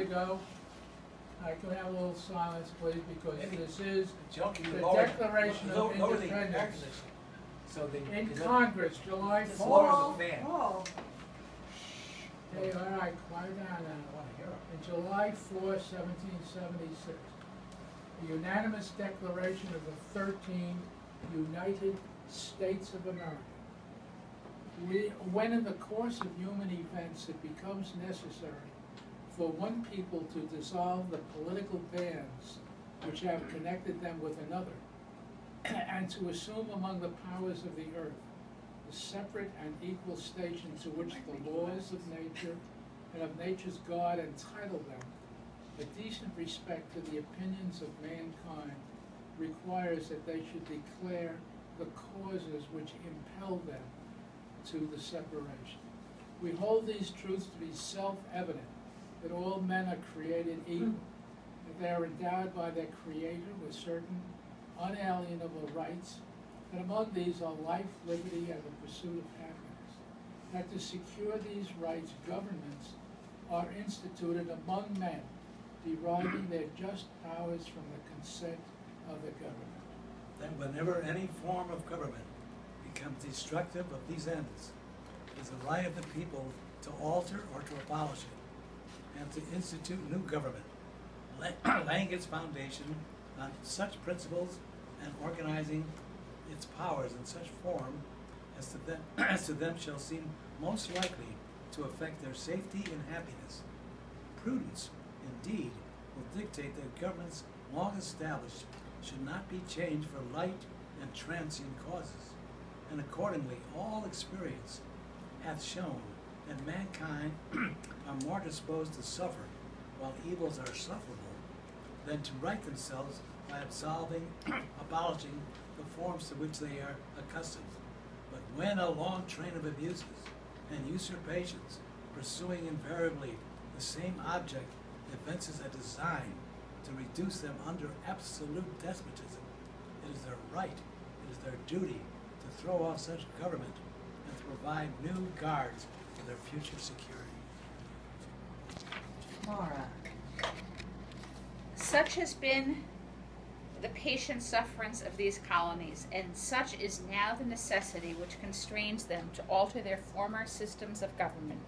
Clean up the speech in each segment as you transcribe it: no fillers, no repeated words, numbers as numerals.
go? I can have a little silence, please, because this is the lower, Declaration of Independence so in Congress, July the 4th. floor is a fan. Hey, all right, quiet down now. In July 4, 1776, a unanimous declaration of the 13 United States of America. When in the course of human events it becomes necessary for one people to dissolve the political bands which have connected them with another, and to assume among the powers of the earth the separate and equal station to which the laws of nature and of nature's God entitle them, a decent respect to the opinions of mankind requires that they should declare the causes which impel them to the separation. We hold these truths to be self-evident, that all men are created equal, that they are endowed by their Creator with certain unalienable rights, and among these are life, liberty, and the pursuit of happiness. That to secure these rights, governments are instituted among men, deriving their just powers from the consent of the government. That whenever any form of government becomes destructive of these ends, it is the right of the people to alter or to abolish it, and to institute new government, laying its foundation on such principles and organizing its powers in such form as to them shall seem most likely to affect their safety and happiness. Prudence, indeed, will dictate that governments long established should not be changed for light and transient causes, and accordingly all experience hath shown that mankind are more disposed to suffer while evils are sufferable than to right themselves by abolishing the forms to which they are accustomed. But when a long train of abuses and usurpations, pursuing invariably the same object, evinces a design to reduce them under absolute despotism, it is their right, it is their duty to throw off such government and to provide new guards for their future security. Laura. Such has been the patient sufferance of these colonies, and such is now the necessity which constrains them to alter their former systems of government.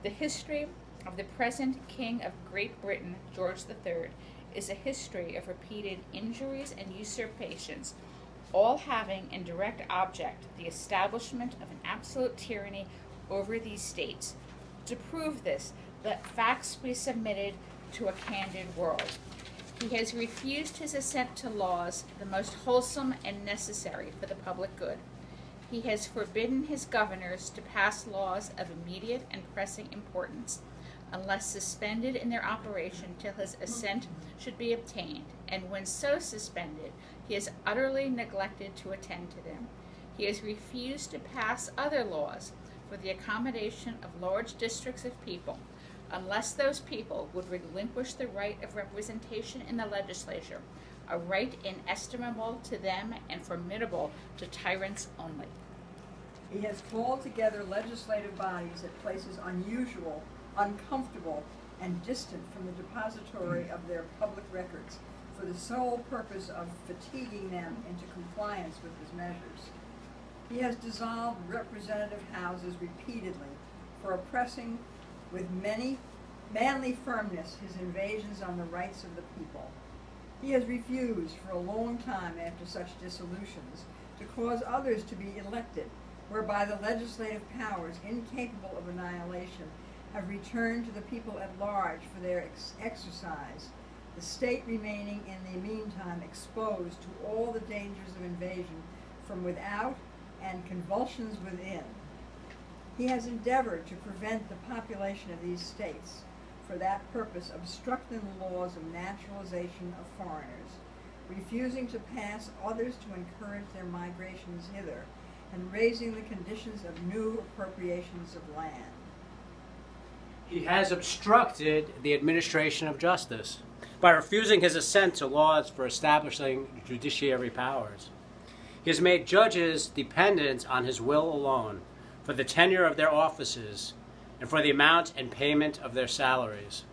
The history of the present King of Great Britain, George III, is a history of repeated injuries and usurpations, all having in direct object the establishment of an absolute tyranny over these states. To prove this, let facts be submitted to a candid world. He has refused his assent to laws, the most wholesome and necessary for the public good. He has forbidden his governors to pass laws of immediate and pressing importance, unless suspended in their operation till his assent should be obtained, and when so suspended, he has utterly neglected to attend to them. He has refused to pass other laws for the accommodation of large districts of people, unless those people would relinquish the right of representation in the legislature, a right inestimable to them and formidable to tyrants only. He has called together legislative bodies at places unusual, uncomfortable, and distant from the depository of their public records, for the sole purpose of fatiguing them into compliance with his measures. He has dissolved representative houses repeatedly for oppressing with manly firmness his invasions on the rights of the people. He has refused for a long time after such dissolutions to cause others to be elected, whereby the legislative powers, incapable of annihilation, have returned to the people at large for their exercise, the state remaining in the meantime exposed to all the dangers of invasion from without and convulsions within. He has endeavored to prevent the population of these states, for that purpose obstructing the laws of naturalization of foreigners, refusing to pass others to encourage their migrations hither, and raising the conditions of new appropriations of land. He has obstructed the administration of justice by refusing his assent to laws for establishing judiciary powers. He has made judges dependent on his will alone for the tenure of their offices and for the amount and payment of their salaries.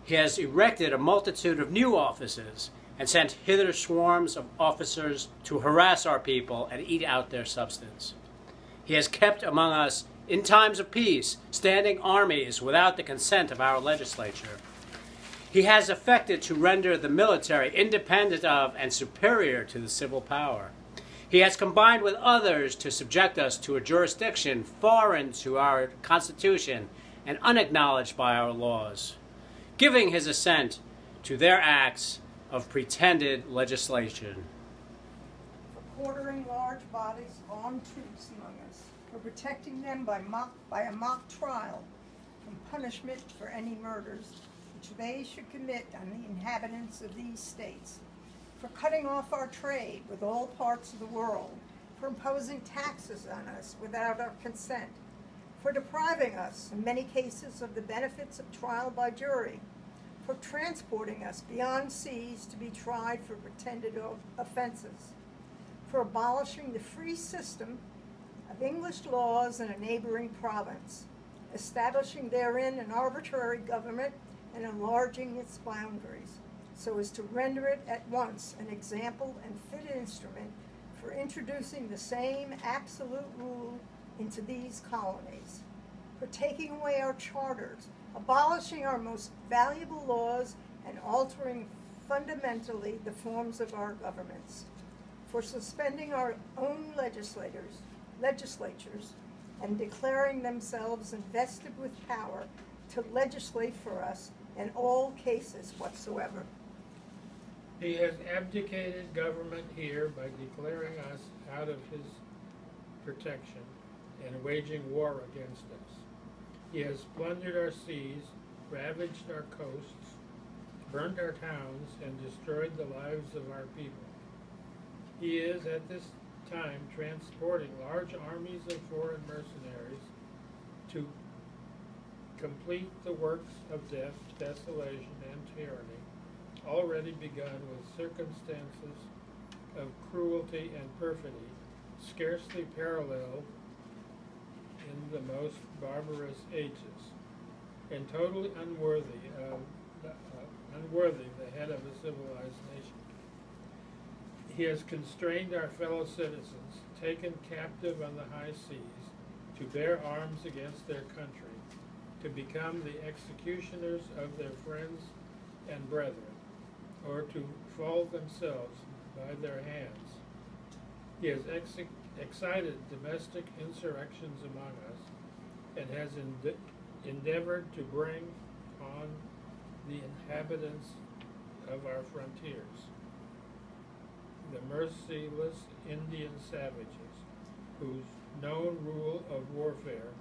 He has erected a multitude of new offices and sent hither swarms of officers to harass our people and eat out their substance. He has kept among us, in times of peace, standing armies without the consent of our legislature. He has affected to render the military independent of and superior to the civil power. He has combined with others to subject us to a jurisdiction foreign to our Constitution and unacknowledged by our laws, giving his assent to their acts of pretended legislation. For quartering large bodies of armed troops among us, for protecting them by a mock trial from punishment for any murders which they should commit on the inhabitants of these states, for cutting off our trade with all parts of the world, for imposing taxes on us without our consent, for depriving us, in many cases, of the benefits of trial by jury, for transporting us beyond seas to be tried for pretended offenses, for abolishing the free system of English laws in a neighboring province, establishing therein an arbitrary government and enlarging its boundaries, so as to render it at once an example and fit instrument for introducing the same absolute rule into these colonies, for taking away our charters, abolishing our most valuable laws, and altering fundamentally the forms of our governments, for suspending our own legislatures, and declaring themselves invested with power to legislate for us in all cases whatsoever. He has abdicated government here by declaring us out of his protection and waging war against us. He has plundered our seas, ravaged our coasts, burned our towns, and destroyed the lives of our people. He is at this time transporting large armies of foreign mercenaries to complete the works of death, desolation, and tyranny, already begun with circumstances of cruelty and perfidy scarcely paralleled in the most barbarous ages, and totally unworthy the head of a civilized nation. He has constrained our fellow citizens, taken captive on the high seas, to bear arms against their country, to become the executioners of their friends and brethren, or to fall themselves by their hands. He has excited domestic insurrections among us, and has endeavored to bring on the inhabitants of our frontiers the merciless Indian savages, whose known rule of warfare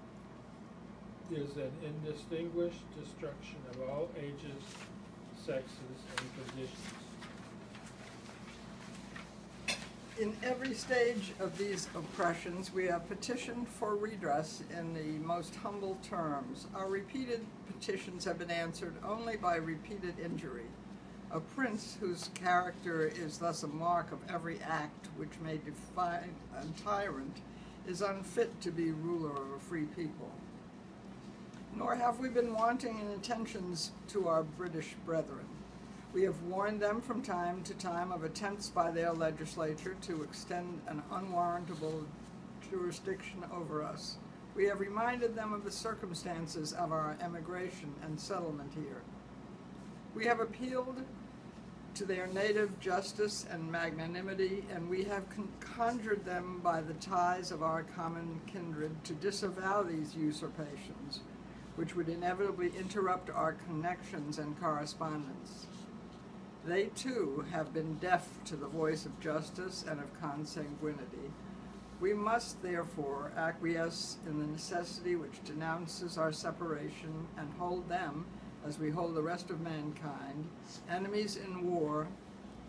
is an indistinguished destruction of all ages, sexes, and conditions. In every stage of these oppressions, we have petitioned for redress in the most humble terms. Our repeated petitions have been answered only by repeated injury. A prince whose character is thus a mark of every act which may define a tyrant is unfit to be ruler of a free people. Nor have we been wanting in attentions to our British brethren. We have warned them from time to time of attempts by their legislature to extend an unwarrantable jurisdiction over us. We have reminded them of the circumstances of our emigration and settlement here. We have appealed to their native justice and magnanimity, and we have conjured them by the ties of our common kindred to disavow these usurpations, which would inevitably interrupt our connections and correspondence. They, too, have been deaf to the voice of justice and of consanguinity. We must, therefore, acquiesce in the necessity which denounces our separation and hold them, as we hold the rest of mankind, enemies in war,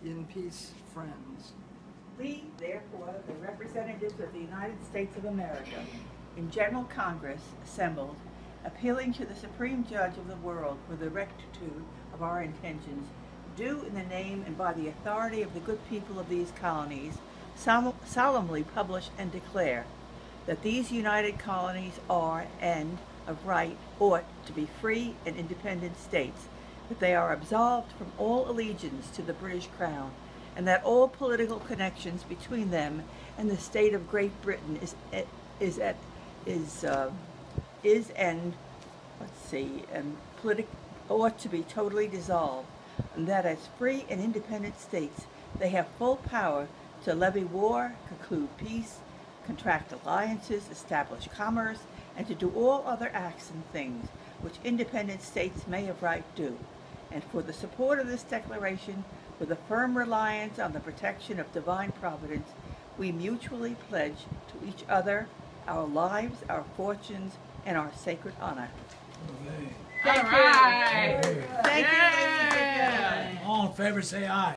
in peace friends. We, therefore, the representatives of the United States of America, in General Congress assembled, appealing to the Supreme Judge of the world for the rectitude of our intentions, do in the name and by the authority of the good people of these colonies solemnly publish and declare that these united colonies are, and of right ought to be free and independent states, that they are absolved from all allegiance to the British Crown, and that all political connections between them and the state of Great Britain ought to be totally dissolved, and that as free and independent states they have full power to levy war, conclude peace, contract alliances, establish commerce, and to do all other acts and things which independent states may of right do. And for the support of this declaration, with a firm reliance on the protection of divine providence, we mutually pledge to each other our lives, our fortunes, and our sacred honor. Okay. All right. Thank you, ladies and gentlemen. All in favor, say aye.